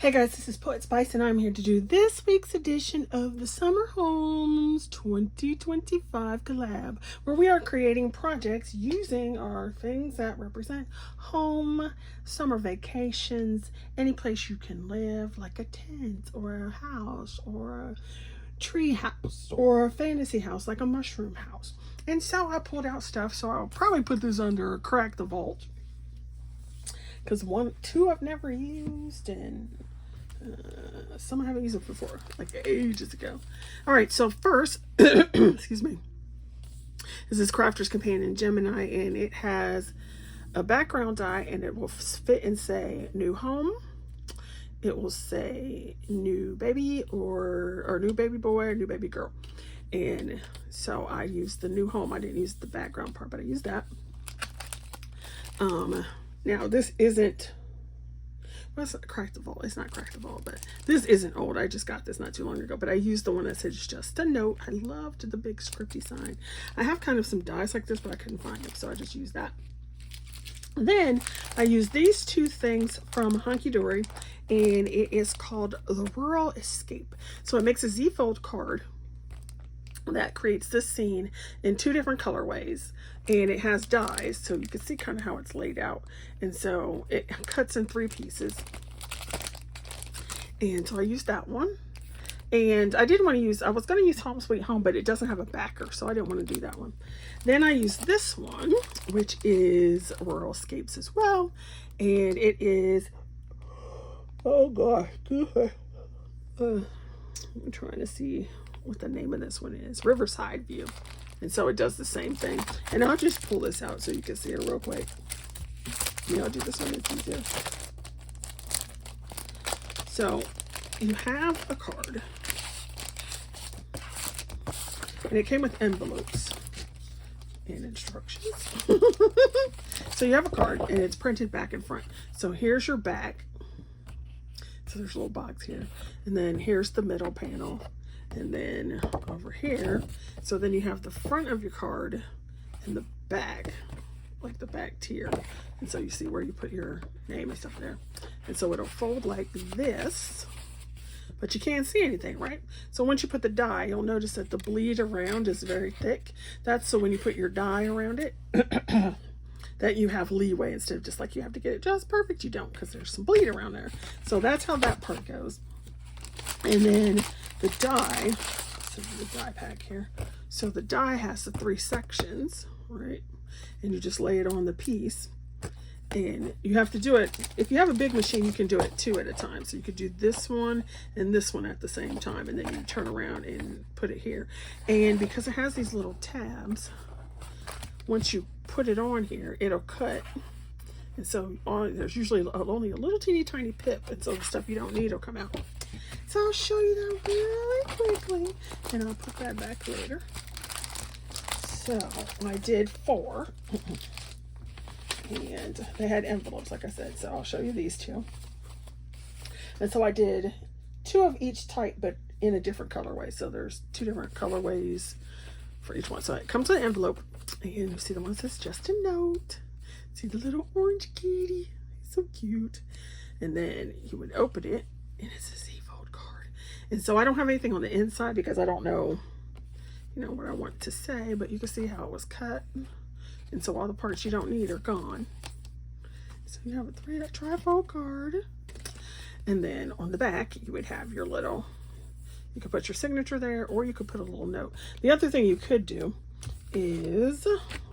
Hey guys, this is Poetspice and I'm here to do this week's edition of the Summer Homes 2025 collab, where we are creating projects using our things that represent home, summer vacations, any place you can live, like a tent or a house or a tree house or a fantasy house, like a mushroom house. And so I pulled out stuff, so I'll probably put this under Crack the Vault, because two I've never used, and some I haven't used it before, like ages ago. All right, so first, excuse me, is this Crafter's Companion Gemini, and it has a background die, and it will fit and say new home. It will say new baby or new baby boy or new baby girl. And so I used the new home. I didn't use the background part, but I used that. Now this isn't, well, it's not Crack the Vault. It's not Crack the Vault, but this isn't old. I just got this not too long ago, but I used the one that says just a note. I loved the big scripty sign. I have kind of some dies like this, but I couldn't find them, so I just used that. Then I used these two things from Hunkydory, and it is called the Rural Escape. So it makes a Z-fold card that creates this scene in two different colorways, and it has dies, so you can see kind of how it's laid out. And so it cuts in 3 pieces, and so I used that one. And I didn't want to use, I was going to use Home Sweet Home, but it doesn't have a backer, so I didn't want to do that one. Then I used this one, which is Rural Escapes as well, and it is, oh gosh, I'm trying to see what the name of this one is, Riverside View. And so it does the same thing. And I'll just pull this out so you can see it real quick. Yeah, I'll do this one, it's easier. So you have a card, and it came with envelopes and instructions. So you have a card, and it's printed back and front. So here's your back. So there's a little box here, and then here's the middle panel, and then over here. So then you have the front of your card and the back, like the back tier. And so you see where you put your name and stuff there. And so it'll fold like this, but you can't see anything, right? So once you put the die, you'll notice that the bleed around is very thick. That's so when you put your die around it, that you have leeway, instead of just like you have to get it just perfect. You don't, because there's some bleed around there. So that's how that part goes. And then the die, so the die pack here. So the die has the 3 sections, right? And you just lay it on the piece. And you have to do it, if you have a big machine, you can do it 2 at a time. So you could do this one and this one at the same time, and then you turn around and put it here. And because it has these little tabs, once you put it on here, it'll cut. And so there's usually only a little teeny tiny pip, and so the stuff you don't need will come out. So I'll show you that really quickly, and I'll put that back later. So I did 4. And they had envelopes, like I said, so I'll show you these 2. And so I did 2 of each type, but in a different colorway. So there's 2 different colorways for each one. So it comes with an envelope, and you see the one that says just a note. See the little orange kitty, he's so cute. And then you would open it, and it's a Z-fold card. And so I don't have anything on the inside because I don't know, what I want to say, but you can see how it was cut. And so all the parts you don't need are gone. So you have a trifold card. And then on the back, you would have your little, you could put your signature there, or you could put a little note. The other thing you could do is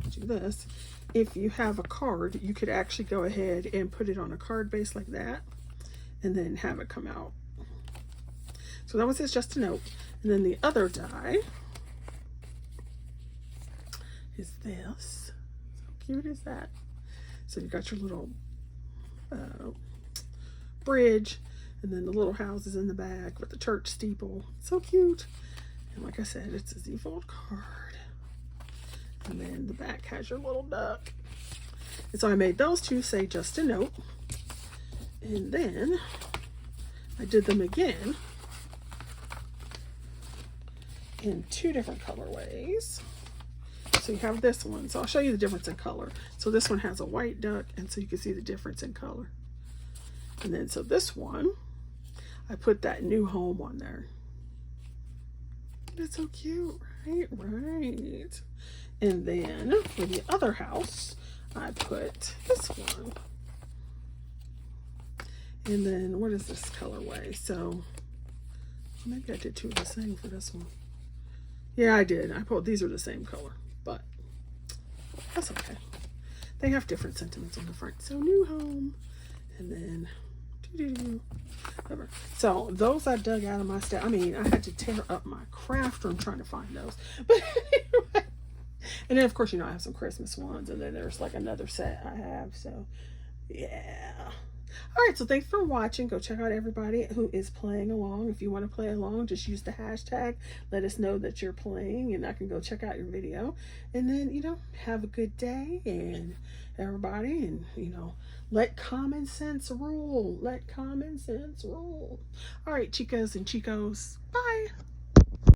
do this. If you have a card, you could actually go ahead and put it on a card base like that, and then have it come out. So that one says just a note. And then the other die is this. Cute is that? So you got your little bridge, and then the little houses in the back with the church steeple. So cute. And like I said, it's a Z-fold card. And then the back has your little duck. And so I made those 2 say just a note. And then I did them again in 2 different colorways. So you have this one. So I'll show you the difference in color. So this one has a white duck, and so you can see the difference in color. And then so this one I put that new home on there. It's so cute, right? Right. And then for the other house, I put this one. And then what is this colorway? So maybe I did two of the same for this one. Yeah, I did. I put these are the same color, but that's okay. They have different sentiments on the front. So new home, and then whatever. So those I dug out of my stash. I mean, I had to tear up my craft room trying to find those. But anyway. And then of course, you know, I have some Christmas ones, and then there's like another set I have. So yeah. All right, so thanks for watching. Go check out everybody who is playing along. If you want to play along, just use the hashtag. Let us know that you're playing, and I can go check out your video. And then, you know, have a good day, and everybody, and, you know, let common sense rule. Let common sense rule. All right, chicas and chicos, bye.